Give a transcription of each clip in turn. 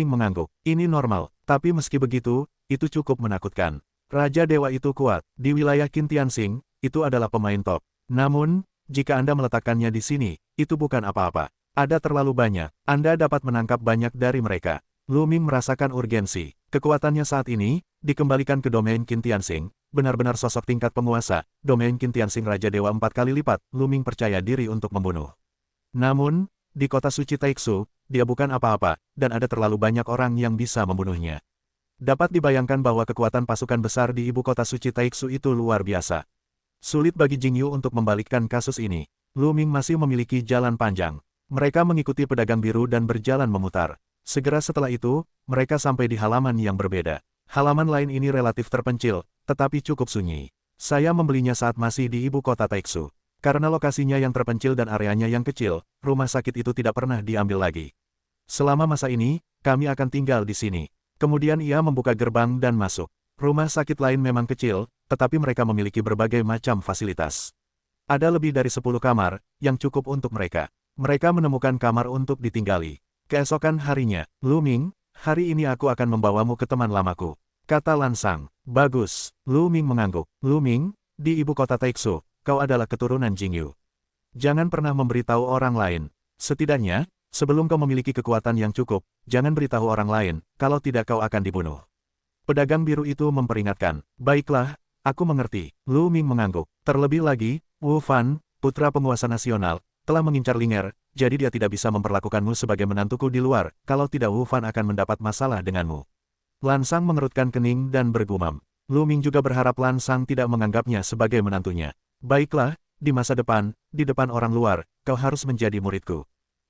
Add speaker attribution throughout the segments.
Speaker 1: Ming mengangguk. Ini normal, tapi meski begitu, itu cukup menakutkan. Raja Dewa itu kuat. Di wilayah Qin Tianxing, itu adalah pemain top. Namun, jika Anda meletakkannya di sini, itu bukan apa-apa. Ada terlalu banyak. Anda dapat menangkap banyak dari mereka. Lu Ming merasakan urgensi. Kekuatannya saat ini, dikembalikan ke domain Qin Tianxing. Benar-benar sosok tingkat penguasa. Domain Qin Tianxing Raja Dewa 4 kali lipat. Lu Ming percaya diri untuk membunuh. Namun, di kota suci Taixu, dia bukan apa-apa, dan ada terlalu banyak orang yang bisa membunuhnya. Dapat dibayangkan bahwa kekuatan pasukan besar di ibu kota suci Taixu itu luar biasa. Sulit bagi Jingyu untuk membalikkan kasus ini. Lu Ming masih memiliki jalan panjang. Mereka mengikuti pedagang biru dan berjalan memutar. Segera setelah itu, mereka sampai di halaman yang berbeda. Halaman lain ini relatif terpencil, tetapi cukup sunyi. Saya membelinya saat masih di ibu kota Taixu. Karena lokasinya yang terpencil dan areanya yang kecil, rumah sakit itu tidak pernah diambil lagi. Selama masa ini, kami akan tinggal di sini. Kemudian ia membuka gerbang dan masuk. Rumah sakit lain memang kecil, tetapi mereka memiliki berbagai macam fasilitas. Ada lebih dari 10 kamar, yang cukup untuk mereka. Mereka menemukan kamar untuk ditinggali. Keesokan harinya, Lu Ming, hari ini aku akan membawamu ke teman lamaku. Kata Lan Sang. Bagus. Lu Ming mengangguk. Lu Ming, di ibu kota Taixu, kau adalah keturunan Jingyu. Jangan pernah memberitahu orang lain. Setidaknya, sebelum kau memiliki kekuatan yang cukup, jangan beritahu orang lain, kalau tidak kau akan dibunuh. Pedagang biru itu memperingatkan. Baiklah, aku mengerti. Lu Ming mengangguk. Terlebih lagi, Wu Fan, putra penguasa nasional, telah mengincar Linger, jadi dia tidak bisa memperlakukanmu sebagai menantuku di luar, kalau tidak Wu Fan akan mendapat masalah denganmu. Lan Sang mengerutkan kening dan bergumam. Lu Ming juga berharap Lan Sang tidak menganggapnya sebagai menantunya. Baiklah, di masa depan, di depan orang luar, kau harus menjadi muridku.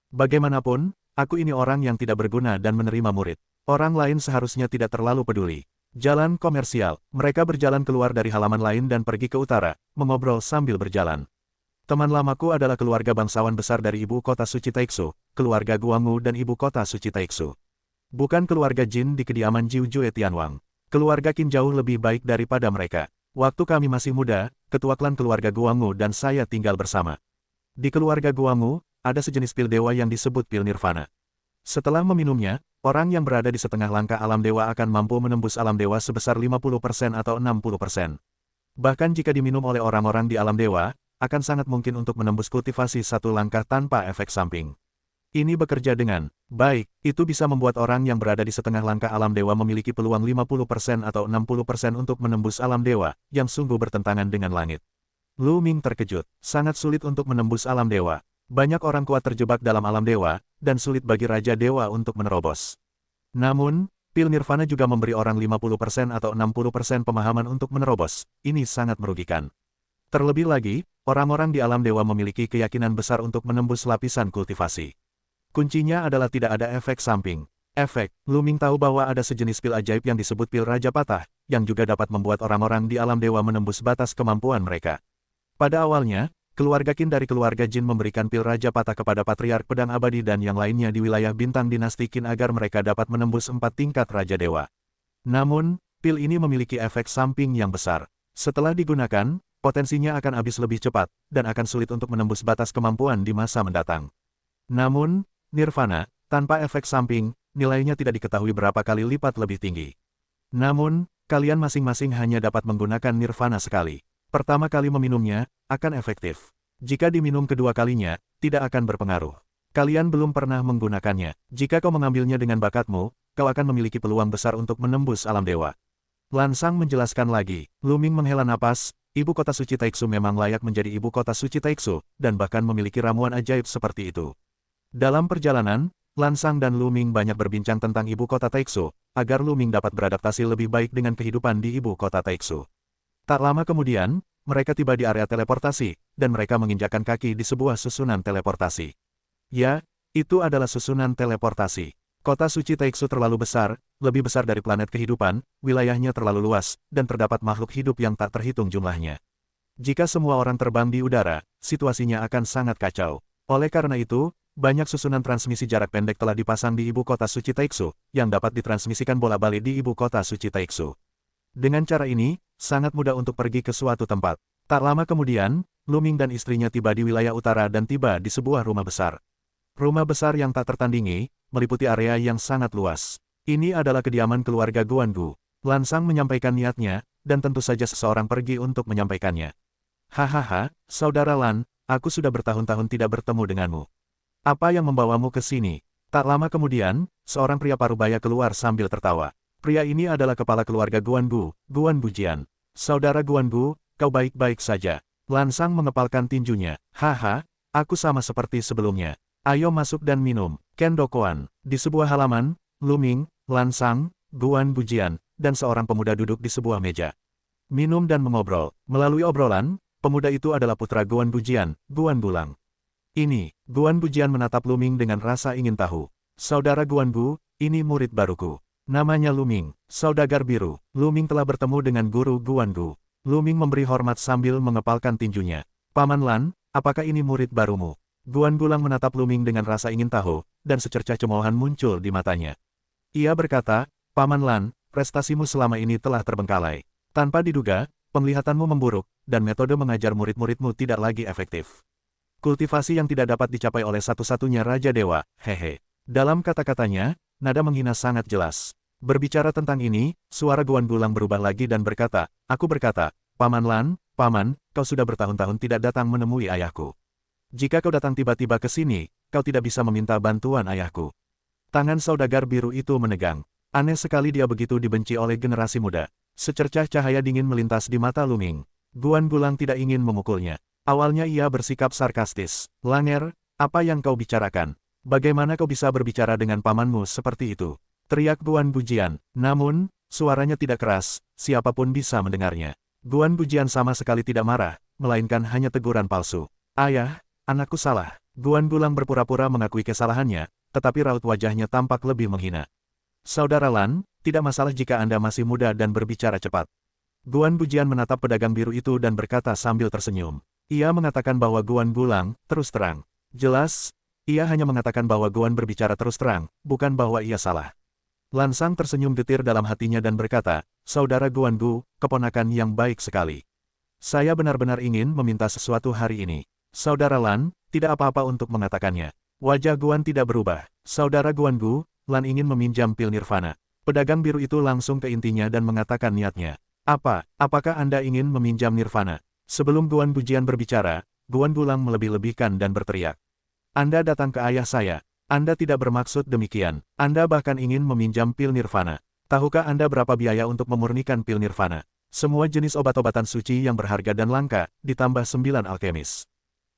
Speaker 1: Bagaimanapun, aku ini orang yang tidak berguna dan menerima murid. Orang lain seharusnya tidak terlalu peduli. Jalan komersial, mereka berjalan keluar dari halaman lain dan pergi ke utara, mengobrol sambil berjalan. Teman lamaku adalah keluarga bangsawan besar dari ibu kota suci Taixu, keluarga Guangwu dan ibu kota suci Taixu. Bukan keluarga Jin di kediaman Jiu Jue Tianwang. Keluarga Qin jauh lebih baik daripada mereka. Waktu kami masih muda, ketua klan keluarga Guangwu dan saya tinggal bersama. Di keluarga Guangwu, ada sejenis pil dewa yang disebut pil nirvana. Setelah meminumnya, orang yang berada di setengah langkah alam dewa akan mampu menembus alam dewa sebesar 50% atau 60%. Bahkan jika diminum oleh orang-orang di alam dewa, akan sangat mungkin untuk menembus kultivasi satu langkah tanpa efek samping. Ini bekerja dengan baik, itu bisa membuat orang yang berada di setengah langkah alam dewa memiliki peluang 50% atau 60% untuk menembus alam dewa, yang sungguh bertentangan dengan langit. Lu Ming terkejut, sangat sulit untuk menembus alam dewa. Banyak orang kuat terjebak dalam alam dewa, dan sulit bagi Raja Dewa untuk menerobos. Namun, pil nirvana juga memberi orang 50% atau 60% pemahaman untuk menerobos, ini sangat merugikan. Terlebih lagi, orang-orang di alam dewa memiliki keyakinan besar untuk menembus lapisan kultivasi. Kuncinya adalah tidak ada efek samping. Efek, Lu Ming tahu bahwa ada sejenis pil ajaib yang disebut pil Raja Patah, yang juga dapat membuat orang-orang di alam dewa menembus batas kemampuan mereka. Pada awalnya, keluarga Qin dari keluarga Jin memberikan pil Raja Patah kepada Patriark Pedang Abadi dan yang lainnya di wilayah bintang dinasti Qin agar mereka dapat menembus 4 tingkat Raja Dewa. Namun, pil ini memiliki efek samping yang besar. Setelah digunakan, potensinya akan habis lebih cepat, dan akan sulit untuk menembus batas kemampuan di masa mendatang. Namun, nirvana, tanpa efek samping, nilainya tidak diketahui berapa kali lipat lebih tinggi. Namun, kalian masing-masing hanya dapat menggunakan nirvana sekali. Pertama kali meminumnya, akan efektif. Jika diminum kedua kalinya, tidak akan berpengaruh. Kalian belum pernah menggunakannya. Jika kau mengambilnya dengan bakatmu, kau akan memiliki peluang besar untuk menembus alam dewa. Lan Sang menjelaskan lagi. Lu Ming menghela napas, ibu kota suci Taixu memang layak menjadi ibu kota suci Taixu, dan bahkan memiliki ramuan ajaib seperti itu. Dalam perjalanan, Lan Sang dan Lu Ming banyak berbincang tentang ibu kota Taixu, agar Lu Ming dapat beradaptasi lebih baik dengan kehidupan di ibu kota Taixu. Tak lama kemudian, mereka tiba di area teleportasi, dan mereka menginjakkan kaki di sebuah susunan teleportasi. Ya, itu adalah susunan teleportasi. Kota suci Taixu terlalu besar, lebih besar dari planet kehidupan, wilayahnya terlalu luas, dan terdapat makhluk hidup yang tak terhitung jumlahnya. Jika semua orang terbang di udara, situasinya akan sangat kacau. Oleh karena itu, banyak susunan transmisi jarak pendek telah dipasang di ibu kota suci Taixu, yang dapat ditransmisikan bola-balik di ibu kota suci Taixu. Dengan cara ini, sangat mudah untuk pergi ke suatu tempat. Tak lama kemudian, Lu Ming dan istrinya tiba di wilayah utara dan tiba di sebuah rumah besar. Rumah besar yang tak tertandingi, meliputi area yang sangat luas. Ini adalah kediaman keluarga Guangu. Lan Sang menyampaikan niatnya, dan tentu saja seseorang pergi untuk menyampaikannya. Hahaha, Saudara Lan, aku sudah bertahun-tahun tidak bertemu denganmu. Apa yang membawamu ke sini? Tak lama kemudian, seorang pria parubaya keluar sambil tertawa. Pria ini adalah kepala keluarga Guangu, Guan Bujian. Saudara Guangu, kau baik-baik saja. Lan Sang mengepalkan tinjunya. Haha, aku sama seperti sebelumnya. Ayo masuk dan minum. Ken Dokuan. Di sebuah halaman, Luming, Lan Sang, Guan Bujian, dan seorang pemuda duduk di sebuah meja. Minum dan mengobrol. Melalui obrolan, pemuda itu adalah putra Guan Bujian, Guan Bulang. Ini, Guan Bujian menatap Luming dengan rasa ingin tahu. Saudara Guangu, ini murid baruku. Namanya Luming, saudagar biru. Luming telah bertemu dengan guru Guangu. Luming memberi hormat sambil mengepalkan tinjunya. Paman Lan, apakah ini murid barumu? Guan Bulang menatap Luming dengan rasa ingin tahu, dan secercah cemoohan muncul di matanya. Ia berkata, Paman Lan, prestasimu selama ini telah terbengkalai. Tanpa diduga, penglihatanmu memburuk, dan metode mengajar murid-muridmu tidak lagi efektif. Kultivasi yang tidak dapat dicapai oleh satu-satunya Raja Dewa, hehe. Dalam kata-katanya, nada menghina sangat jelas. Berbicara tentang ini, suara Guan Bulang berubah lagi dan berkata, aku berkata, Paman Lan, Paman, kau sudah bertahun-tahun tidak datang menemui ayahku. Jika kau datang tiba-tiba ke sini, kau tidak bisa meminta bantuan ayahku. Tangan saudagar biru itu menegang. Aneh sekali dia begitu dibenci oleh generasi muda. Secercah cahaya dingin melintas di mata Luming. Guan Bulang tidak ingin memukulnya. Awalnya ia bersikap sarkastis. Langer, apa yang kau bicarakan? Bagaimana kau bisa berbicara dengan pamanmu seperti itu? Teriak Guan Bujian. Namun, suaranya tidak keras, siapapun bisa mendengarnya. Guan Bujian sama sekali tidak marah, melainkan hanya teguran palsu. Ayah, anakku salah. Guan Bulang berpura-pura mengakui kesalahannya, tetapi raut wajahnya tampak lebih menghina. Saudara Lan, tidak masalah jika Anda masih muda dan berbicara cepat. Guan Bujian menatap pedagang biru itu dan berkata sambil tersenyum. Ia mengatakan bahwa Guan Bulang, terus terang. Jelas, ia hanya mengatakan bahwa Guan berbicara terus terang, bukan bahwa ia salah. Lan Sang tersenyum getir dalam hatinya dan berkata, Saudara Guangu, keponakan yang baik sekali. Saya benar-benar ingin meminta sesuatu hari ini. Saudara Lan, tidak apa-apa untuk mengatakannya. Wajah Guan tidak berubah. Saudara Guangu, Lan ingin meminjam pil nirvana. Pedagang biru itu langsung ke intinya dan mengatakan niatnya. Apakah Anda ingin meminjam nirvana? Sebelum Guan Bujian berbicara, Guan Bulang melebih-lebihkan dan berteriak. Anda datang ke ayah saya. Anda tidak bermaksud demikian. Anda bahkan ingin meminjam pil nirvana. Tahukah Anda berapa biaya untuk memurnikan pil nirvana? Semua jenis obat-obatan suci yang berharga dan langka, ditambah 9 alkemis.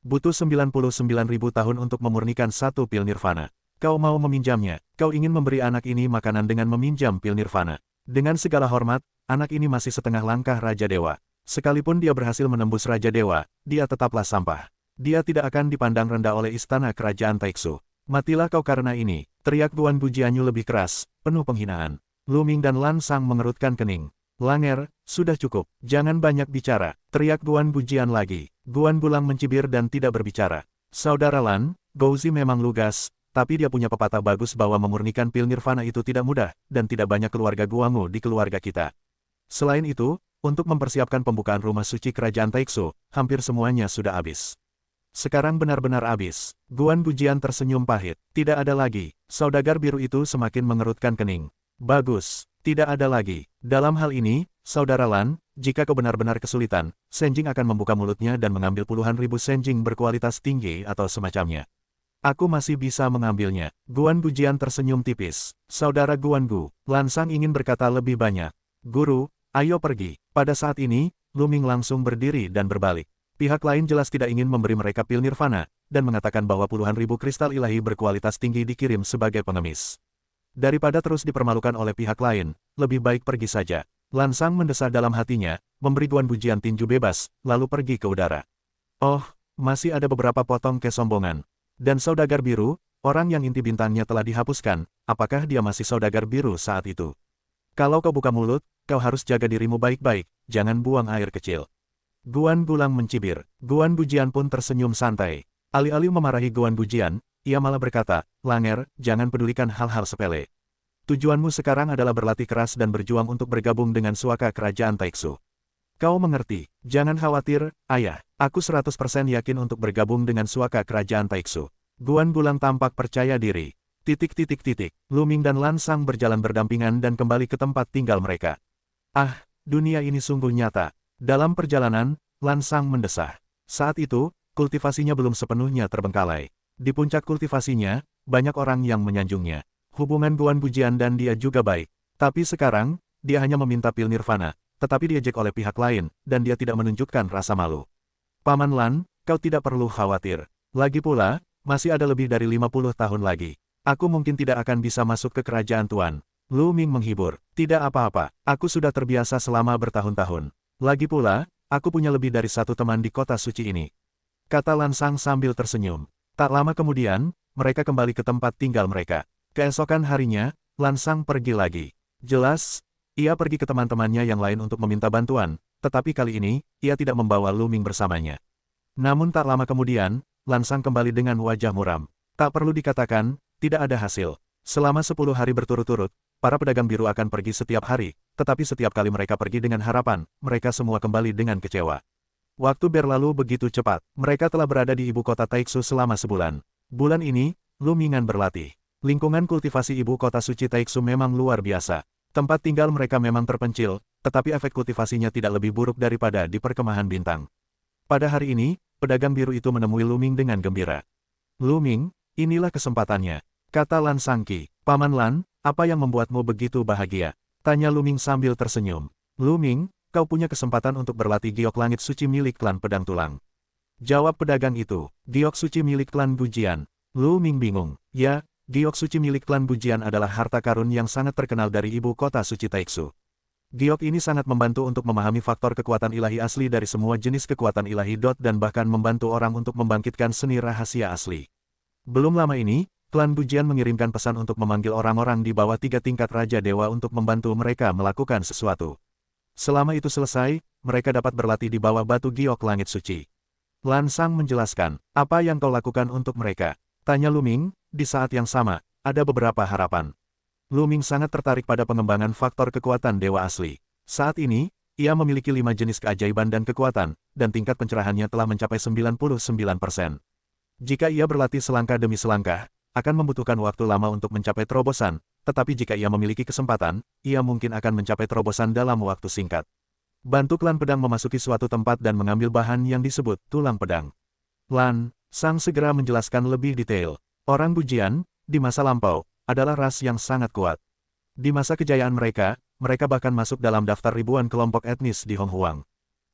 Speaker 1: Butuh 99.000 tahun untuk memurnikan satu pil nirvana. Kau mau meminjamnya, kau ingin memberi anak ini makanan dengan meminjam pil nirvana. Dengan segala hormat, anak ini masih setengah langkah Raja Dewa. Sekalipun dia berhasil menembus Raja Dewa, dia tetaplah sampah. Dia tidak akan dipandang rendah oleh istana kerajaan Taiksu. Matilah kau karena ini, teriak Guan Bujianyu lebih keras, penuh penghinaan. Luming dan Lan Sang mengerutkan kening. Langer, sudah cukup, jangan banyak bicara, teriak Guan Bujian lagi. Guan Bulang mencibir dan tidak berbicara. Saudara Lan, Gouzi memang lugas, tapi dia punya pepatah bagus bahwa memurnikan pil nirvana itu tidak mudah, dan tidak banyak keluarga Guangu di keluarga kita. Selain itu, untuk mempersiapkan pembukaan rumah suci kerajaan Taiksu, hampir semuanya sudah habis. Sekarang benar-benar habis. Guan Bujian tersenyum pahit. Tidak ada lagi. Saudagar biru itu semakin mengerutkan kening. Bagus. Tidak ada lagi. Dalam hal ini, Saudara Lan, jika kau benar-benar kesulitan, Senjing akan membuka mulutnya dan mengambil puluhan ribu senjing berkualitas tinggi atau semacamnya. Aku masih bisa mengambilnya. Guan Bujian tersenyum tipis. Saudara Guangu, Lan Sang ingin berkata lebih banyak. Guru, ayo pergi. Pada saat ini, Luming langsung berdiri dan berbalik. Pihak lain jelas tidak ingin memberi mereka pil nirvana, dan mengatakan bahwa puluhan ribu kristal ilahi berkualitas tinggi dikirim sebagai pengemis. Daripada terus dipermalukan oleh pihak lain, lebih baik pergi saja. Lan Sang mendesah dalam hatinya, memberi Guan Bujian tinju bebas, lalu pergi ke udara. Oh, masih ada beberapa potong kesombongan. Dan saudagar biru, orang yang inti bintangnya telah dihapuskan, apakah dia masih saudagar biru saat itu? Kalau kau buka mulut, kau harus jaga dirimu baik-baik, jangan buang air kecil. Guan Bulang mencibir. Guan Bujian pun tersenyum santai. Alih-alih memarahi Guan Bujian, ia malah berkata, Langer, jangan pedulikan hal-hal sepele. Tujuanmu sekarang adalah berlatih keras dan berjuang untuk bergabung dengan suaka kerajaan Taiksu. Kau mengerti, jangan khawatir, ayah, aku 100% yakin untuk bergabung dengan suaka kerajaan Taiksu. Guan Bulang tampak percaya diri. Lu Ming dan Lan Sang berjalan berdampingan dan kembali ke tempat tinggal mereka. Ah, dunia ini sungguh nyata. Dalam perjalanan, Lan Sang mendesah. Saat itu, kultivasinya belum sepenuhnya terbengkalai. Di puncak kultivasinya, banyak orang yang menyanjungnya. Hubungan Guan Bujian dan dia juga baik. Tapi sekarang, dia hanya meminta pil nirvana, tetapi diejek oleh pihak lain, dan dia tidak menunjukkan rasa malu. Paman Lan, kau tidak perlu khawatir. Lagi pula, masih ada lebih dari 50 tahun lagi. Aku mungkin tidak akan bisa masuk ke kerajaan Tuan. Lu Ming menghibur. Tidak apa-apa, aku sudah terbiasa selama bertahun-tahun. Lagi pula, aku punya lebih dari satu teman di kota suci ini. Kata Lan Sang sambil tersenyum. Tak lama kemudian, mereka kembali ke tempat tinggal mereka. Keesokan harinya, Lan Sang pergi lagi. Jelas, ia pergi ke teman-temannya yang lain untuk meminta bantuan, tetapi kali ini, ia tidak membawa Lu Ming bersamanya. Namun tak lama kemudian, Lan Sang kembali dengan wajah muram. Tak perlu dikatakan, tidak ada hasil. Selama 10 hari berturut-turut, para pedagang biru akan pergi setiap hari, tetapi setiap kali mereka pergi dengan harapan, mereka semua kembali dengan kecewa. Waktu berlalu begitu cepat, mereka telah berada di ibu kota Taiksu selama sebulan. Bulan ini, Lu Mingan berlatih. Lingkungan kultivasi ibu kota suci Taiksu memang luar biasa. Tempat tinggal mereka memang terpencil, tetapi efek kultivasinya tidak lebih buruk daripada di perkemahan bintang. Pada hari ini, pedagang biru itu menemui Lu Ming dengan gembira. Lu Ming, inilah kesempatannya. Kata Lan Sangki. Paman Lan, apa yang membuatmu begitu bahagia? Tanya Lu Ming sambil tersenyum. Lu Ming, kau punya kesempatan untuk berlatih giok langit suci milik klan pedang tulang. Jawab pedagang itu. Giok suci milik klan Bujian. Lu Ming bingung. Ya, giok suci milik klan Bujian adalah harta karun yang sangat terkenal dari ibu kota suci Taiksu. Giok ini sangat membantu untuk memahami faktor kekuatan ilahi asli dari semua jenis kekuatan ilahi dan bahkan membantu orang untuk membangkitkan seni rahasia asli. Belum lama ini, klan Bujian mengirimkan pesan untuk memanggil orang-orang di bawah 3 tingkat Raja Dewa untuk membantu mereka melakukan sesuatu. Selama itu selesai, mereka dapat berlatih di bawah batu giok langit suci. Lan Sang menjelaskan, apa yang kau lakukan untuk mereka? Tanya Lu Ming. Di saat yang sama, ada beberapa harapan. Lu Ming sangat tertarik pada pengembangan faktor kekuatan dewa asli. Saat ini, ia memiliki 5 jenis keajaiban dan kekuatan, dan tingkat pencerahannya telah mencapai 99%. Jika ia berlatih selangkah demi selangkah, akan membutuhkan waktu lama untuk mencapai terobosan, tetapi jika ia memiliki kesempatan, ia mungkin akan mencapai terobosan dalam waktu singkat. Bantu klan pedang memasuki suatu tempat dan mengambil bahan yang disebut tulang pedang. Lan Sang segera menjelaskan lebih detail. Orang Bujian, di masa lampau, adalah ras yang sangat kuat. Di masa kejayaan mereka, mereka bahkan masuk dalam daftar ribuan kelompok etnis di Honghuang.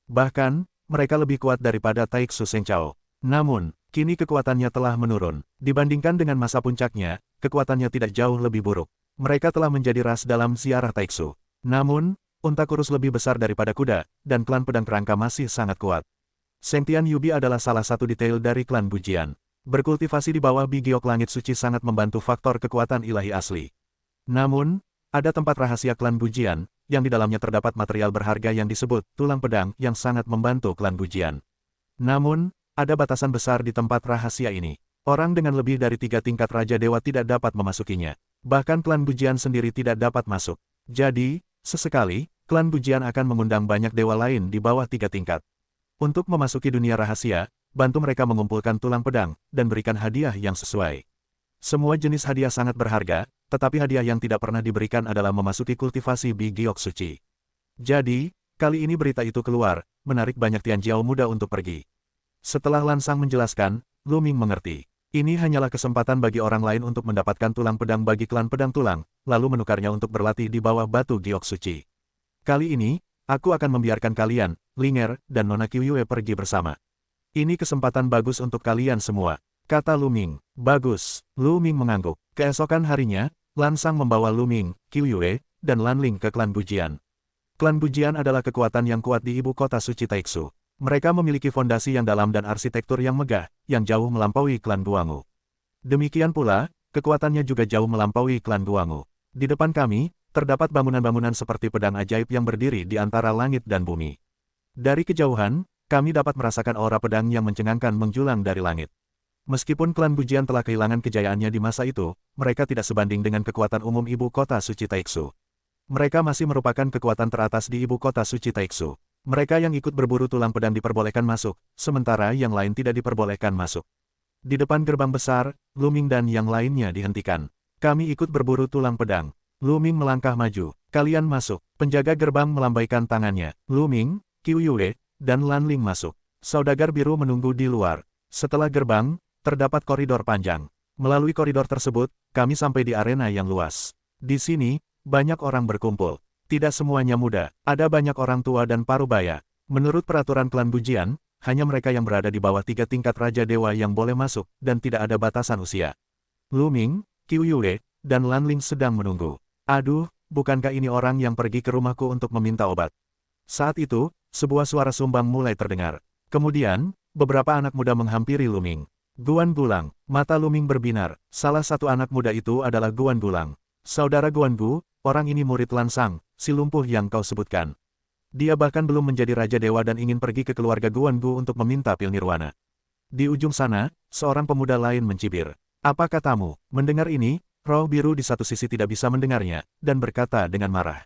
Speaker 1: Bahkan, mereka lebih kuat daripada Taiksu Sengchao. Namun, kini kekuatannya telah menurun. Dibandingkan dengan masa puncaknya, kekuatannya tidak jauh lebih buruk. Mereka telah menjadi ras dalam ziarah Taiksu. Namun, unta kurus lebih besar daripada kuda, dan klan pedang kerangka masih sangat kuat. Sengtian Yubi adalah salah satu detail dari klan Bujian. Berkultivasi di bawah giok langit suci sangat membantu faktor kekuatan ilahi asli. Namun, ada tempat rahasia klan Bujian, yang di dalamnya terdapat material berharga yang disebut tulang pedang yang sangat membantu klan Bujian. Namun, ada batasan besar di tempat rahasia ini. Orang dengan lebih dari 3 tingkat Raja Dewa tidak dapat memasukinya. Bahkan klan Bujian sendiri tidak dapat masuk. Jadi, sesekali, klan Bujian akan mengundang banyak dewa lain di bawah 3 tingkat. Untuk memasuki dunia rahasia, bantu mereka mengumpulkan tulang pedang, dan berikan hadiah yang sesuai. Semua jenis hadiah sangat berharga, tetapi hadiah yang tidak pernah diberikan adalah memasuki kultivasi giok suci. Jadi, kali ini berita itu keluar, menarik banyak Tianjiao muda untuk pergi. Setelah Lan Sang menjelaskan, Lu Ming mengerti. Ini hanyalah kesempatan bagi orang lain untuk mendapatkan tulang pedang bagi klan pedang tulang, lalu menukarnya untuk berlatih di bawah batu giok suci. Kali ini, aku akan membiarkan kalian, Linger, dan Nona Qiuyue pergi bersama. Ini kesempatan bagus untuk kalian semua, kata Lu Ming. Bagus, Lu Ming mengangguk. Keesokan harinya, Lan Sang membawa Lu Ming, Qiuyue, dan Lan Ling ke klan Bujian. Klan Bujian adalah kekuatan yang kuat di ibu kota suci Taiksu. Mereka memiliki fondasi yang dalam dan arsitektur yang megah, yang jauh melampaui klan Guangwu. Demikian pula, kekuatannya juga jauh melampaui klan Guangwu. Di depan kami, terdapat bangunan-bangunan seperti pedang ajaib yang berdiri di antara langit dan bumi. Dari kejauhan, kami dapat merasakan aura pedang yang mencengangkan menjulang dari langit. Meskipun klan Bujian telah kehilangan kejayaannya di masa itu, mereka tidak sebanding dengan kekuatan umum ibu kota suci Taiksu. Mereka masih merupakan kekuatan teratas di ibu kota suci Taiksu. Mereka yang ikut berburu tulang pedang diperbolehkan masuk, sementara yang lain tidak diperbolehkan masuk. Di depan gerbang besar, Lu Ming dan yang lainnya dihentikan. Kami ikut berburu tulang pedang. Lu Ming melangkah maju. Kalian masuk. Penjaga gerbang melambaikan tangannya. Lu Ming, Qiu Yue, dan Lan Ling masuk. Saudagar biru menunggu di luar. Setelah gerbang, terdapat koridor panjang. Melalui koridor tersebut, kami sampai di arena yang luas. Di sini, banyak orang berkumpul. Tidak semuanya muda, ada banyak orang tua dan parubaya. Menurut peraturan klan Bujian, hanya mereka yang berada di bawah 3 tingkat Raja Dewa yang boleh masuk, dan tidak ada batasan usia. Lu Ming, Qiu Yue, dan Lan Ling sedang menunggu. Aduh, bukankah ini orang yang pergi ke rumahku untuk meminta obat? Saat itu, sebuah suara sumbang mulai terdengar. Kemudian, beberapa anak muda menghampiri Lu Ming. Guan Gulang, mata Lu Ming berbinar. Salah satu anak muda itu adalah Guan Gulang. Saudara Guan Gu, orang ini murid Lan Sang, si lumpuh yang kau sebutkan. Dia bahkan belum menjadi Raja Dewa dan ingin pergi ke keluarga Guan Gu untuk meminta pil nirwana. Di ujung sana, seorang pemuda lain mencibir. Apa katamu? Mendengar ini, roh biru di satu sisi tidak bisa mendengarnya, dan berkata dengan marah.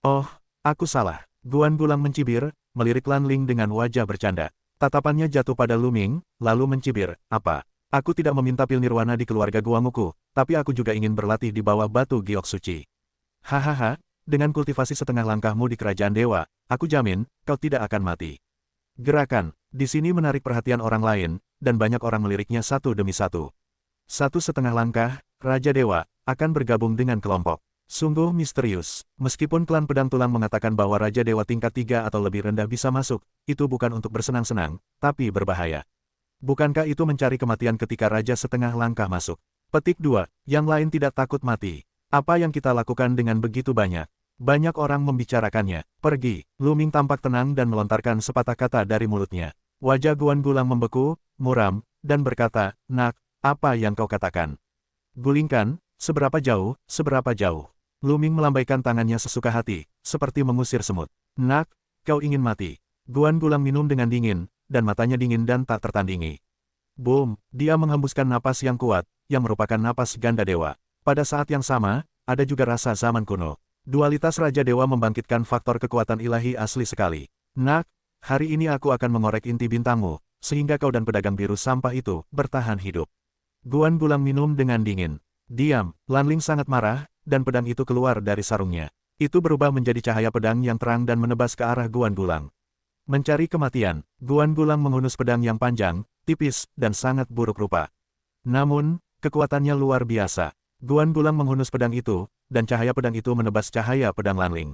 Speaker 1: Oh, aku salah. Guan Gulang mencibir, melirik Lan Ling dengan wajah bercanda. Tatapannya jatuh pada Lu Ming, lalu mencibir. Apa? Aku tidak meminta pil nirwana di keluarga Guamuku, tapi aku juga ingin berlatih di bawah batu giok suci. Hahaha. Dengan kultivasi setengah langkahmu di kerajaan dewa, aku jamin, kau tidak akan mati. Gerakan, di sini menarik perhatian orang lain, dan banyak orang meliriknya satu demi satu. 1,5 langkah, Raja Dewa, akan bergabung dengan kelompok. Sungguh misterius. Meskipun klan pedang tulang mengatakan bahwa Raja Dewa tingkat 3 atau lebih rendah bisa masuk, itu bukan untuk bersenang-senang, tapi berbahaya. Bukankah itu mencari kematian ketika Raja setengah langkah masuk? Petik 2, yang lain tidak takut mati. Apa yang kita lakukan dengan begitu banyak? Banyak orang membicarakannya. Pergi. Lu Ming tampak tenang dan melontarkan sepatah kata dari mulutnya. Wajah Guan Gulang membeku, muram, dan berkata, Nak, apa yang kau katakan? Gulingkan, seberapa jauh, seberapa jauh. Lu Ming melambaikan tangannya sesuka hati, seperti mengusir semut. Nak, kau ingin mati. Guan Gulang minum dengan dingin, dan matanya dingin dan tak tertandingi. Boom, dia menghembuskan napas yang kuat, yang merupakan napas ganda dewa. Pada saat yang sama, ada juga rasa zaman kuno. Dualitas Raja Dewa membangkitkan faktor kekuatan ilahi asli sekali. Nak, hari ini aku akan mengorek inti bintangmu, sehingga kau dan pedagang biru sampah itu bertahan hidup. Guan Gulang minum dengan dingin. Diam, Lan Ling sangat marah, dan pedang itu keluar dari sarungnya. Itu berubah menjadi cahaya pedang yang terang dan menebas ke arah Guan Gulang. Mencari kematian, Guan Gulang menghunus pedang yang panjang, tipis, dan sangat buruk rupa. Namun, kekuatannya luar biasa. Guan Gulang menghunus pedang itu, dan cahaya pedang itu menebas cahaya pedang Lan Ling.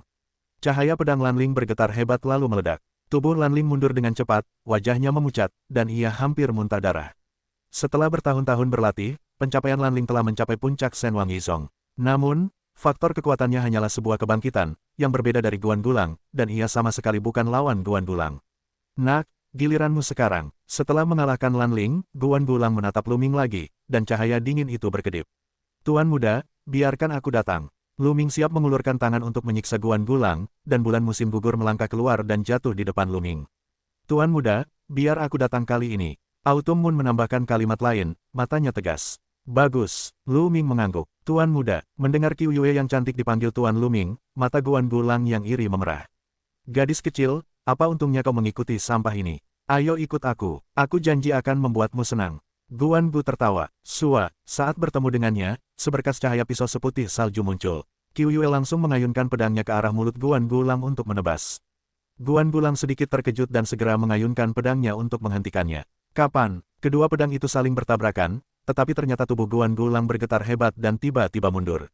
Speaker 1: Cahaya pedang Lan Ling bergetar hebat lalu meledak. Tubuh Lan Ling mundur dengan cepat, wajahnya memucat, dan ia hampir muntah darah. Setelah bertahun-tahun berlatih, pencapaian Lan Ling telah mencapai puncak Shen Wang Yizong. Namun, faktor kekuatannya hanyalah sebuah kebangkitan, yang berbeda dari Guan Gulang, dan ia sama sekali bukan lawan Guan Gulang. Nak, giliranmu sekarang. Setelah mengalahkan Lan Ling, Guan Gulang menatap Lu Ming lagi, dan cahaya dingin itu berkedip. Tuan muda, biarkan aku datang. Lu Ming siap mengulurkan tangan untuk menyiksa Guan Gulang, dan bulan musim gugur melangkah keluar dan jatuh di depan Lu Ming. Tuan muda, biar aku datang kali ini. Autumn Moon menambahkan kalimat lain, matanya tegas. Bagus, Lu Ming mengangguk. Tuan muda, mendengar Qiu Yue yang cantik dipanggil Tuan Lu Ming, mata Guan Gulang yang iri memerah. Gadis kecil, apa untungnya kau mengikuti sampah ini? Ayo ikut aku janji akan membuatmu senang. Guan Gu tertawa. Sua, saat bertemu dengannya, seberkas cahaya pisau seputih salju muncul. Qiu Yue langsung mengayunkan pedangnya ke arah mulut Guan Gulang untuk menebas. Guan Gulang sedikit terkejut dan segera mengayunkan pedangnya untuk menghentikannya. Kapan? Kedua pedang itu saling bertabrakan, tetapi ternyata tubuh Guan Gulang bergetar hebat dan tiba-tiba mundur.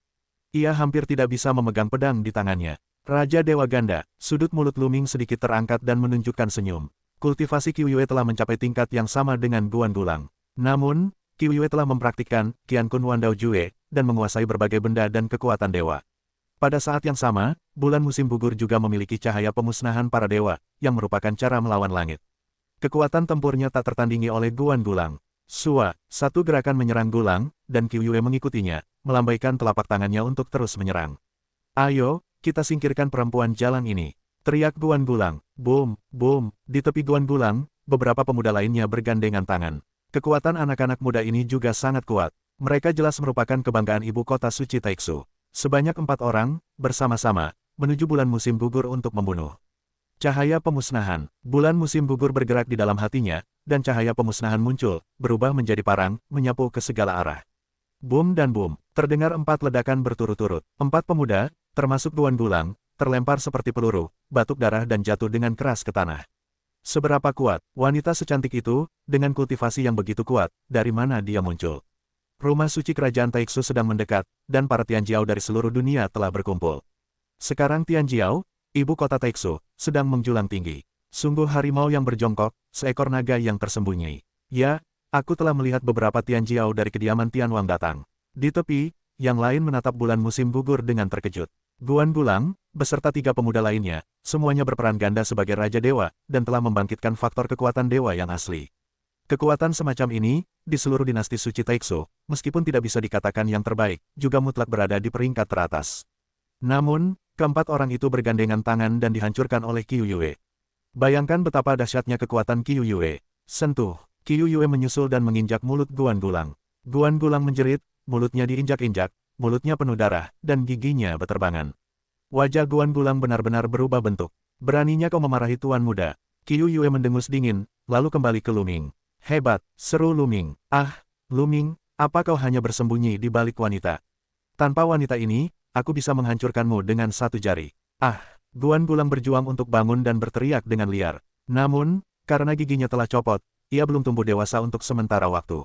Speaker 1: Ia hampir tidak bisa memegang pedang di tangannya. Raja Dewa Ganda, sudut mulut Lu Ming sedikit terangkat dan menunjukkan senyum. Kultivasi Qiu Yue telah mencapai tingkat yang sama dengan Guan Gulang. Namun, Qiu Yue telah mempraktikkan Qian Kun Wan Dao Jue, dan menguasai berbagai benda dan kekuatan dewa. Pada saat yang sama, bulan musim gugur juga memiliki cahaya pemusnahan para dewa, yang merupakan cara melawan langit. Kekuatan tempurnya tak tertandingi oleh Guan Gulang. Sua, satu gerakan menyerang Gulang, dan Qiu Yue mengikutinya, melambaikan telapak tangannya untuk terus menyerang. Ayo, kita singkirkan perempuan jalan ini. Teriak Guan Gulang. Boom, boom, di tepi Guan Gulang, beberapa pemuda lainnya bergandengan tangan. Kekuatan anak-anak muda ini juga sangat kuat. Mereka jelas merupakan kebanggaan ibu kota suci Taixu. Sebanyak 4 orang, bersama-sama, menuju bulan musim gugur untuk membunuh. Cahaya pemusnahan. Bulan musim gugur bergerak di dalam hatinya, dan cahaya pemusnahan muncul, berubah menjadi parang, menyapu ke segala arah. Boom dan boom. Terdengar 4 ledakan berturut-turut. 4 pemuda, termasuk Guan Gulang, terlempar seperti peluru, batuk darah dan jatuh dengan keras ke tanah. Seberapa kuat, wanita secantik itu, dengan kultivasi yang begitu kuat, dari mana dia muncul? Rumah suci kerajaan Taixu sedang mendekat, dan para Tianjiao dari seluruh dunia telah berkumpul. Sekarang Tianjiao, ibu kota Taixu, sedang menjulang tinggi. Sungguh harimau yang berjongkok, seekor naga yang tersembunyi. Ya, aku telah melihat beberapa Tianjiao dari kediaman Tianwang datang. Di tepi, yang lain menatap bulan musim gugur dengan terkejut. Guan Gulang, beserta 3 pemuda lainnya, semuanya berperan ganda sebagai Raja Dewa, dan telah membangkitkan faktor kekuatan dewa yang asli. Kekuatan semacam ini, di seluruh dinasti suci Taixu, meskipun tidak bisa dikatakan yang terbaik, juga mutlak berada di peringkat teratas. Namun, keempat orang itu bergandengan tangan dan dihancurkan oleh Qiu Yue. Bayangkan betapa dahsyatnya kekuatan Qiu Yue. Sentuh, Qiu Yue menyusul dan menginjak mulut Guan Gulang. Guan Gulang menjerit, mulutnya diinjak-injak, mulutnya penuh darah, dan giginya beterbangan. Wajah Guan Gulang benar-benar berubah bentuk. Beraninya kau memarahi tuan muda. Qiu Yue mendengus dingin, lalu kembali ke Luming. Hebat, seru Luming. Ah, Luming, apa kau hanya bersembunyi di balik wanita? Tanpa wanita ini, aku bisa menghancurkanmu dengan 1 jari. Ah, Guan Gulang berjuang untuk bangun dan berteriak dengan liar. Namun, karena giginya telah copot, ia belum tumbuh dewasa untuk sementara waktu.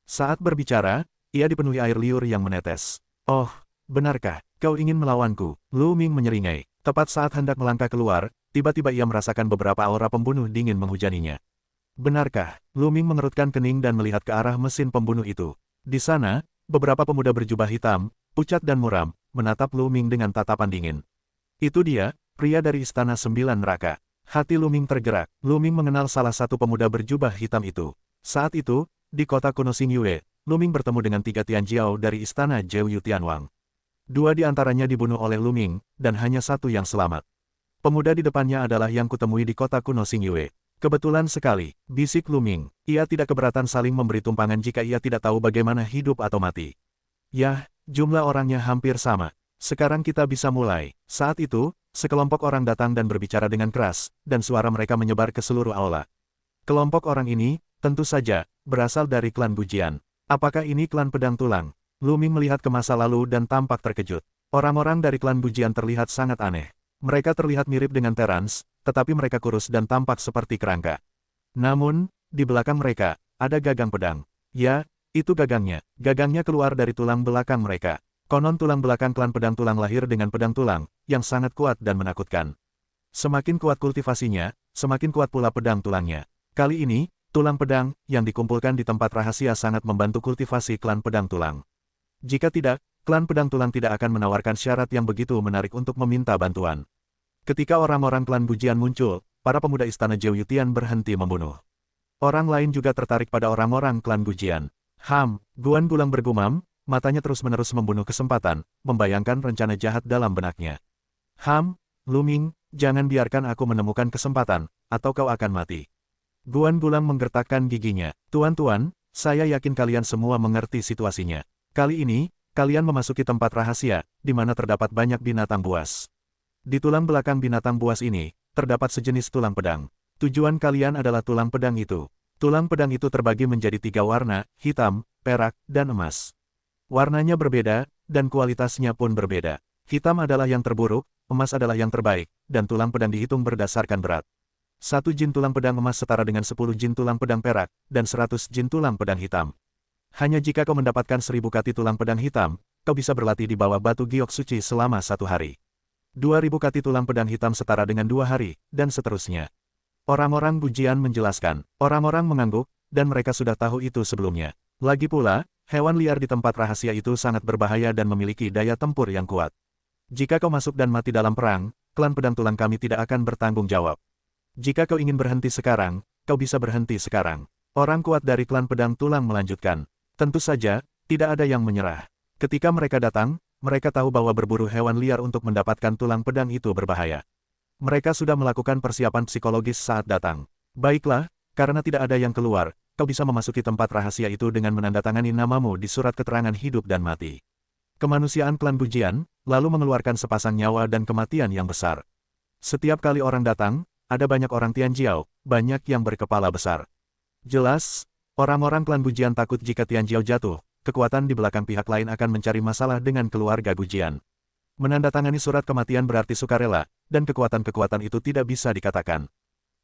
Speaker 1: Saat berbicara, ia dipenuhi air liur yang menetes. Oh, benarkah, kau ingin melawanku? Lu Ming menyeringai. Tepat saat hendak melangkah keluar, tiba-tiba ia merasakan beberapa aura pembunuh dingin menghujaninya. Benarkah? Lu Ming mengerutkan kening dan melihat ke arah mesin pembunuh itu. Di sana, beberapa pemuda berjubah hitam, pucat dan muram, menatap Lu Ming dengan tatapan dingin. Itu dia, pria dari Istana 9 Neraka. Hati Lu Ming tergerak. Lu Ming mengenal salah satu pemuda berjubah hitam itu. Saat itu, di kota kuno Xingyue, Lu Ming bertemu dengan 3 Tianjiao dari Istana Zhouyu Tianwang. 2 di antaranya dibunuh oleh Lu Ming, dan hanya 1 yang selamat. Pemuda di depannya adalah yang kutemui di kota kuno Xingyue. Kebetulan sekali, bisik Lu Ming. Ia tidak keberatan saling memberi tumpangan jika ia tidak tahu bagaimana hidup atau mati. Yah, jumlah orangnya hampir sama. Sekarang kita bisa mulai. Saat itu, sekelompok orang datang dan berbicara dengan keras, dan suara mereka menyebar ke seluruh aula. Kelompok orang ini, tentu saja, berasal dari klan Bujian. Apakah ini klan pedang tulang? Lu Ming melihat ke masa lalu dan tampak terkejut. Orang-orang dari klan Bujian terlihat sangat aneh. Mereka terlihat mirip dengan Terans, tetapi mereka kurus dan tampak seperti kerangka. Namun, di belakang mereka, ada gagang pedang. Ya, itu gagangnya. Gagangnya keluar dari tulang belakang mereka. Konon tulang belakang klan pedang tulang lahir dengan pedang tulang, yang sangat kuat dan menakutkan. Semakin kuat kultivasinya, semakin kuat pula pedang tulangnya. Kali ini, tulang pedang, yang dikumpulkan di tempat rahasia sangat membantu kultivasi klan pedang tulang. Jika tidak, klan pedang tulang tidak akan menawarkan syarat yang begitu menarik untuk meminta bantuan. Ketika orang-orang klan Bujian muncul, para pemuda istana Zhouyu Tian berhenti membunuh. Orang lain juga tertarik pada orang-orang klan Bujian. Guan Gulang bergumam, matanya terus-menerus membunuh kesempatan, membayangkan rencana jahat dalam benaknya. Lu Ming, jangan biarkan aku menemukan kesempatan, atau kau akan mati. Guan Gulang menggertakkan giginya. Tuan-tuan, saya yakin kalian semua mengerti situasinya. Kali ini, kalian memasuki tempat rahasia, di mana terdapat banyak binatang buas. Di tulang belakang binatang buas ini, terdapat sejenis tulang pedang. Tujuan kalian adalah tulang pedang itu. Tulang pedang itu terbagi menjadi 3 warna, hitam, perak, dan emas. Warnanya berbeda, dan kualitasnya pun berbeda. Hitam adalah yang terburuk, emas adalah yang terbaik, dan tulang pedang dihitung berdasarkan berat. 1 jin tulang pedang emas setara dengan 10 jin tulang pedang perak, dan 100 jin tulang pedang hitam. Hanya jika kau mendapatkan 1000 kati tulang pedang hitam, kau bisa berlatih di bawah batu giok suci selama 1 hari. 2000 kati tulang pedang hitam setara dengan 2 hari, dan seterusnya. Orang-orang Bujian menjelaskan. Orang-orang mengangguk, dan mereka sudah tahu itu sebelumnya. Lagi pula, hewan liar di tempat rahasia itu sangat berbahaya dan memiliki daya tempur yang kuat. Jika kau masuk dan mati dalam perang, klan pedang tulang kami tidak akan bertanggung jawab. Jika kau ingin berhenti sekarang, kau bisa berhenti sekarang. Orang kuat dari klan pedang tulang melanjutkan. Tentu saja, tidak ada yang menyerah. Ketika mereka datang, mereka tahu bahwa berburu hewan liar untuk mendapatkan tulang pedang itu berbahaya. Mereka sudah melakukan persiapan psikologis saat datang. Baiklah, karena tidak ada yang keluar, kau bisa memasuki tempat rahasia itu dengan menandatangani namamu di surat keterangan hidup dan mati. Kemanusiaan klan Bujian, lalu mengeluarkan sepasang nyawa dan kematian yang besar. Setiap kali orang datang, ada banyak orang Tianjiao, banyak yang berkepala besar. Jelas, orang-orang klan Bujian takut jika Tianjiao jatuh, kekuatan di belakang pihak lain akan mencari masalah dengan keluarga Gujian. Menandatangani surat kematian berarti sukarela, dan kekuatan-kekuatan itu tidak bisa dikatakan.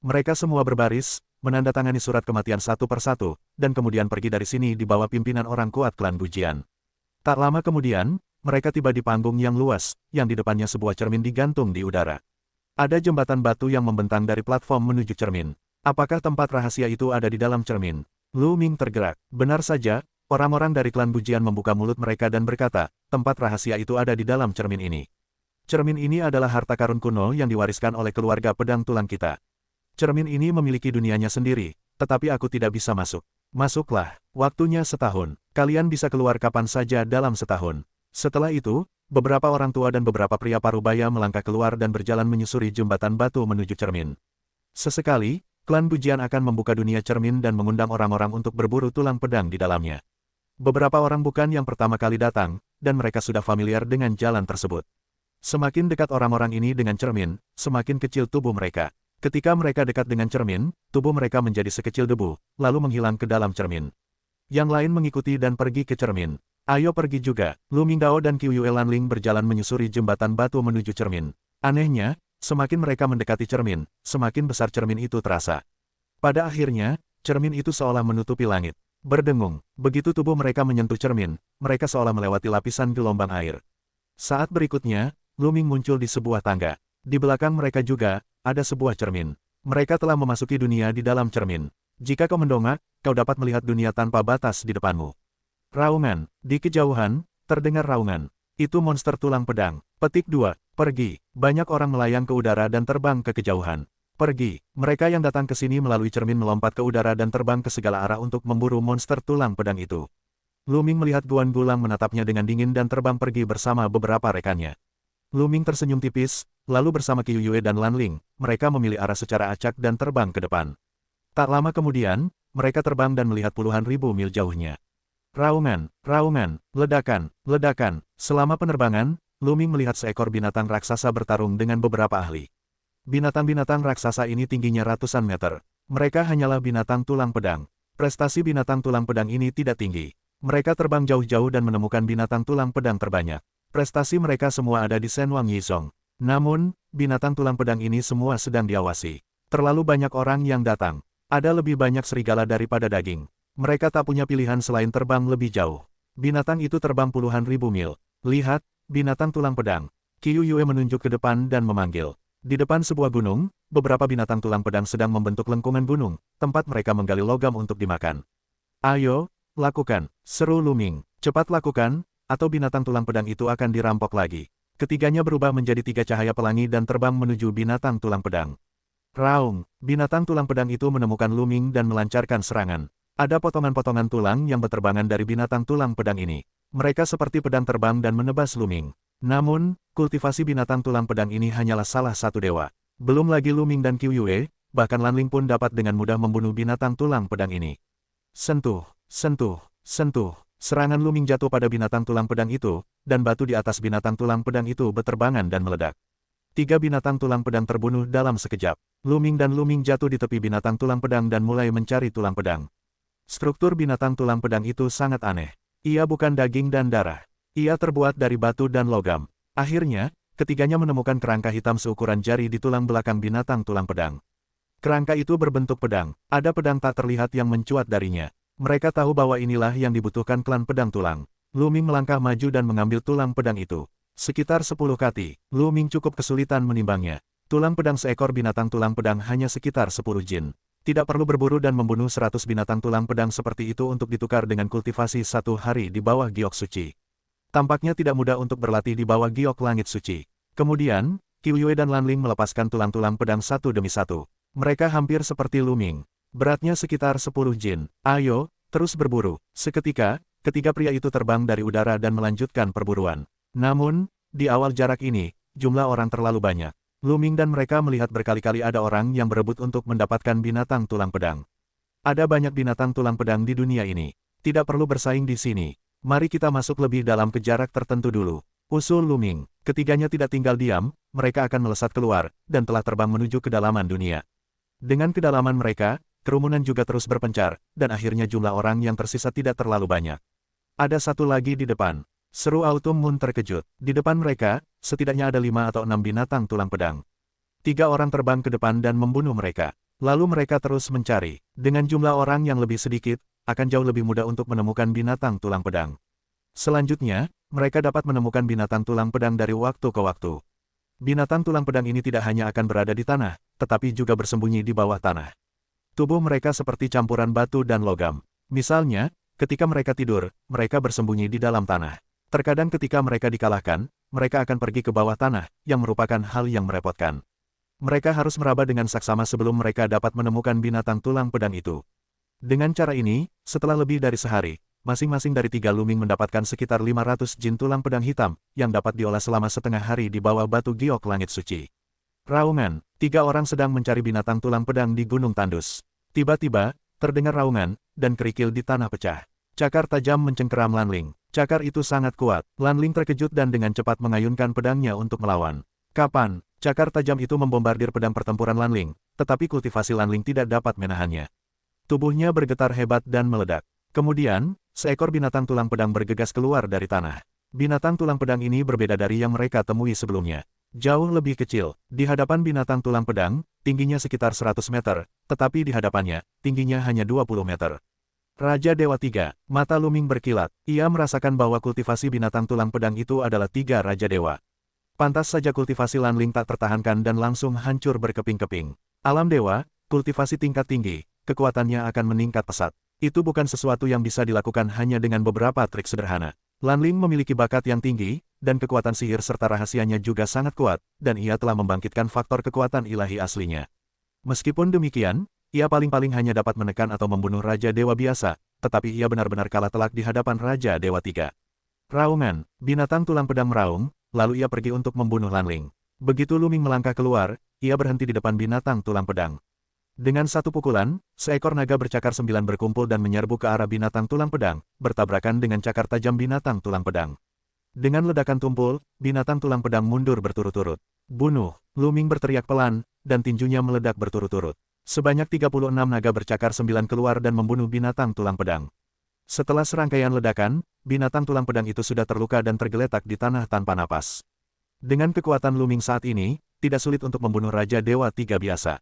Speaker 1: Mereka semua berbaris, menandatangani surat kematian satu persatu, dan kemudian pergi dari sini di bawah pimpinan orang kuat klan Gujian. Tak lama kemudian, mereka tiba di panggung yang luas, yang di depannya sebuah cermin digantung di udara. Ada jembatan batu yang membentang dari platform menuju cermin. Apakah tempat rahasia itu ada di dalam cermin? Lu Ming tergerak. Benar saja, orang-orang dari klan Gujian membuka mulut mereka dan berkata, tempat rahasia itu ada di dalam cermin ini. Cermin ini adalah harta karun kuno yang diwariskan oleh keluarga pedang tulang kita. Cermin ini memiliki dunianya sendiri, tetapi aku tidak bisa masuk. Masuklah, waktunya setahun. Kalian bisa keluar kapan saja dalam setahun. Setelah itu, beberapa orang tua dan beberapa pria parubaya melangkah keluar dan berjalan menyusuri jembatan batu menuju cermin. Sesekali, klan Gujian akan membuka dunia cermin dan mengundang orang-orang untuk berburu tulang pedang di dalamnya. Beberapa orang bukan yang pertama kali datang, dan mereka sudah familiar dengan jalan tersebut. Semakin dekat orang-orang ini dengan cermin, semakin kecil tubuh mereka. Ketika mereka dekat dengan cermin, tubuh mereka menjadi sekecil debu, lalu menghilang ke dalam cermin. Yang lain mengikuti dan pergi ke cermin. Ayo pergi juga. Lu Mingdao dan Qiu Yue Lanling berjalan menyusuri jembatan batu menuju cermin. Anehnya, semakin mereka mendekati cermin, semakin besar cermin itu terasa. Pada akhirnya, cermin itu seolah menutupi langit. Berdengung, begitu tubuh mereka menyentuh cermin, mereka seolah melewati lapisan gelombang air. Saat berikutnya, Lu Ming muncul di sebuah tangga. Di belakang mereka juga, ada sebuah cermin. Mereka telah memasuki dunia di dalam cermin. Jika kau mendongak, kau dapat melihat dunia tanpa batas di depanmu. Raungan. Di kejauhan, terdengar raungan. Itu monster tulang pedang. Petik 2. Pergi. Banyak orang melayang ke udara dan terbang ke kejauhan. Pergi. Mereka yang datang ke sini melalui cermin melompat ke udara dan terbang ke segala arah untuk memburu monster tulang pedang itu. Lu Ming melihat Guan Gulang menatapnya dengan dingin dan terbang pergi bersama beberapa rekannya. Lu Ming tersenyum tipis, lalu bersama Qiu Yue dan Lanling, mereka memilih arah secara acak dan terbang ke depan. Tak lama kemudian, mereka terbang dan melihat puluhan ribu mil jauhnya. Raungan, raungan, ledakan, ledakan. Selama penerbangan, Lu Ming melihat seekor binatang raksasa bertarung dengan beberapa ahli. Binatang-binatang raksasa ini tingginya ratusan meter. Mereka hanyalah binatang tulang pedang. Prestasi binatang tulang pedang ini tidak tinggi. Mereka terbang jauh-jauh dan menemukan binatang tulang pedang terbanyak. Prestasi mereka semua ada di Senwang Yizong. Namun, binatang tulang pedang ini semua sedang diawasi. Terlalu banyak orang yang datang. Ada lebih banyak serigala daripada daging. Mereka tak punya pilihan selain terbang lebih jauh. Binatang itu terbang puluhan ribu mil. Lihat, binatang tulang pedang. Qiu Yue menunjuk ke depan dan memanggil. Di depan sebuah gunung, beberapa binatang tulang pedang sedang membentuk lengkungan gunung, tempat mereka menggali logam untuk dimakan. Ayo, lakukan, seru Lu Ming. Cepat lakukan, atau binatang tulang pedang itu akan dirampok lagi. Ketiganya berubah menjadi 3 cahaya pelangi dan terbang menuju binatang tulang pedang. Raung, binatang tulang pedang itu menemukan Lu Ming dan melancarkan serangan. Ada potongan-potongan tulang yang berterbangan dari binatang tulang pedang ini. Mereka seperti pedang terbang dan menebas Lu Ming. Namun, kultivasi binatang tulang pedang ini hanyalah salah satu dewa. Belum lagi Lu Ming dan Qiu Yue, bahkan Lanling pun dapat dengan mudah membunuh binatang tulang pedang ini. Sentuh, sentuh, sentuh. Serangan Lu Ming jatuh pada binatang tulang pedang itu, dan batu di atas binatang tulang pedang itu berterbangan dan meledak. 3 binatang tulang pedang terbunuh dalam sekejap. Lu Ming dan Lu Ming jatuh di tepi binatang tulang pedang dan mulai mencari tulang pedang. Struktur binatang tulang pedang itu sangat aneh. Ia bukan daging dan darah. Ia terbuat dari batu dan logam. Akhirnya, ketiganya menemukan kerangka hitam seukuran jari di tulang belakang binatang tulang pedang. Kerangka itu berbentuk pedang. Ada pedang tak terlihat yang mencuat darinya. Mereka tahu bahwa inilah yang dibutuhkan klan pedang tulang. Lu Ming melangkah maju dan mengambil tulang pedang itu. Sekitar 10 kati, Lu Ming cukup kesulitan menimbangnya. Tulang pedang seekor binatang tulang pedang hanya sekitar 10 jin. Tidak perlu berburu dan membunuh 100 binatang tulang pedang seperti itu untuk ditukar dengan kultivasi 1 hari di bawah giok suci. Tampaknya tidak mudah untuk berlatih di bawah giok langit suci. Kemudian, Qiu Yue dan Lanling melepaskan tulang-tulang pedang satu demi satu. Mereka hampir seperti Lu Ming. Beratnya sekitar 10 jin. Ayo, terus berburu. Seketika, ketiga pria itu terbang dari udara dan melanjutkan perburuan. Namun, di awal jarak ini, jumlah orang terlalu banyak. Lu Ming dan mereka melihat berkali-kali ada orang yang berebut untuk mendapatkan binatang tulang pedang. Ada banyak binatang tulang pedang di dunia ini. Tidak perlu bersaing di sini. Mari kita masuk lebih dalam ke jarak tertentu dulu. Usul Lu Ming. Ketiganya tidak tinggal diam, mereka akan melesat keluar, dan telah terbang menuju kedalaman dunia. Dengan kedalaman mereka, kerumunan juga terus berpencar, dan akhirnya jumlah orang yang tersisa tidak terlalu banyak. Ada satu lagi di depan. Seru Autumn Moon terkejut. Di depan mereka, setidaknya ada 5 atau 6 binatang tulang pedang. 3 orang terbang ke depan dan membunuh mereka. Lalu mereka terus mencari. Dengan jumlah orang yang lebih sedikit, akan jauh lebih mudah untuk menemukan binatang tulang pedang. Selanjutnya, mereka dapat menemukan binatang tulang pedang dari waktu ke waktu. Binatang tulang pedang ini tidak hanya akan berada di tanah, tetapi juga bersembunyi di bawah tanah. Tubuh mereka seperti campuran batu dan logam. Misalnya, ketika mereka tidur, mereka bersembunyi di dalam tanah. Terkadang ketika mereka dikalahkan, mereka akan pergi ke bawah tanah, yang merupakan hal yang merepotkan. Mereka harus meraba dengan saksama sebelum mereka dapat menemukan binatang tulang pedang itu. Dengan cara ini, setelah lebih dari sehari, masing-masing dari 3 Luming mendapatkan sekitar 500 jin tulang pedang hitam, yang dapat diolah selama setengah hari di bawah batu giok langit suci. Raungan, 3 orang sedang mencari binatang tulang pedang di gunung tandus. Tiba-tiba, terdengar raungan, dan kerikil di tanah pecah. Cakar tajam mencengkeram Lanling. Cakar itu sangat kuat. Lanling terkejut dan dengan cepat mengayunkan pedangnya untuk melawan. Kapan? Cakar tajam itu membombardir pedang pertempuran Lanling, tetapi kultivasi Lanling tidak dapat menahannya. Tubuhnya bergetar hebat dan meledak. Kemudian, seekor binatang tulang pedang bergegas keluar dari tanah. Binatang tulang pedang ini berbeda dari yang mereka temui sebelumnya. Jauh lebih kecil. Di hadapan binatang tulang pedang, tingginya sekitar 100 meter, tetapi di hadapannya, tingginya hanya 20 meter. Raja Dewa 3, mata Luming berkilat. Ia merasakan bahwa kultivasi binatang tulang pedang itu adalah 3 Raja Dewa. Pantas saja kultivasi Lanling tak tertahankan dan langsung hancur berkeping-keping. Alam Dewa, kultivasi tingkat tinggi, kekuatannya akan meningkat pesat. Itu bukan sesuatu yang bisa dilakukan hanya dengan beberapa trik sederhana. Lanling memiliki bakat yang tinggi, dan kekuatan sihir serta rahasianya juga sangat kuat, dan ia telah membangkitkan faktor kekuatan ilahi aslinya. Meskipun demikian, ia paling-paling hanya dapat menekan atau membunuh Raja Dewa biasa, tetapi ia benar-benar kalah telak di hadapan Raja Dewa 3. Raungan, binatang tulang pedang meraung, lalu ia pergi untuk membunuh Lanling. Begitu Luming melangkah keluar, ia berhenti di depan binatang tulang pedang. Dengan satu pukulan, seekor naga bercakar 9 berkumpul dan menyerbu ke arah binatang tulang pedang, bertabrakan dengan cakar tajam binatang tulang pedang. Dengan ledakan tumpul, binatang tulang pedang mundur berturut-turut. Bunuh, Luming berteriak pelan, dan tinjunya meledak berturut-turut. Sebanyak 36 naga bercakar 9 keluar dan membunuh binatang tulang pedang. Setelah serangkaian ledakan, binatang tulang pedang itu sudah terluka dan tergeletak di tanah tanpa napas. Dengan kekuatan Luming saat ini, tidak sulit untuk membunuh Raja Dewa 3 biasa.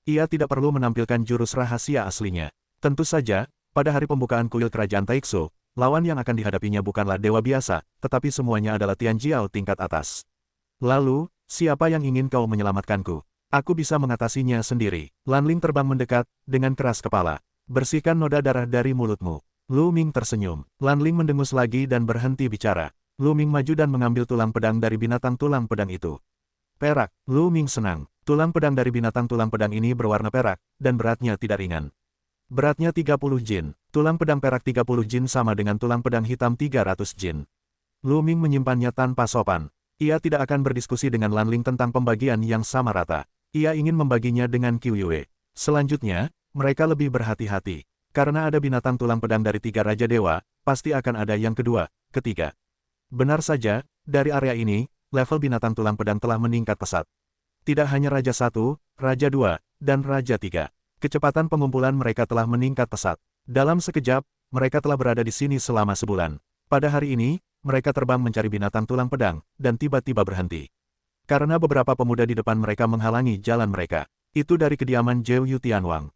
Speaker 1: Ia tidak perlu menampilkan jurus rahasia aslinya. Tentu saja, pada hari pembukaan kuil kerajaan Taixu, lawan yang akan dihadapinya bukanlah dewa biasa, tetapi semuanya adalah Tianjiao tingkat atas. Lalu, siapa yang ingin kau menyelamatkanku? Aku bisa mengatasinya sendiri. Lanling terbang mendekat, dengan keras kepala. Bersihkan noda darah dari mulutmu. Luming tersenyum. Lanling mendengus lagi dan berhenti bicara. Luming maju dan mengambil tulang pedang dari binatang tulang pedang itu. Perak. Luming senang. Tulang pedang dari binatang tulang pedang ini berwarna perak, dan beratnya tidak ringan. Beratnya 30 jin. Tulang pedang perak 30 jin sama dengan tulang pedang hitam 300 jin. Luming menyimpannya tanpa sopan. Ia tidak akan berdiskusi dengan Lanling tentang pembagian yang sama rata. Ia ingin membaginya dengan Qiuyue. Selanjutnya, mereka lebih berhati-hati. Karena ada binatang tulang pedang dari 3 Raja Dewa, pasti akan ada yang kedua, ketiga. Benar saja, dari area ini, level binatang tulang pedang telah meningkat pesat. Tidak hanya Raja 1, Raja 2, dan Raja 3. Kecepatan pengumpulan mereka telah meningkat pesat. Dalam sekejap, mereka telah berada di sini selama sebulan. Pada hari ini, mereka terbang mencari binatang tulang pedang, dan tiba-tiba berhenti. Karena beberapa pemuda di depan mereka menghalangi jalan mereka. Itu dari kediaman Zhou Yu Tianwang.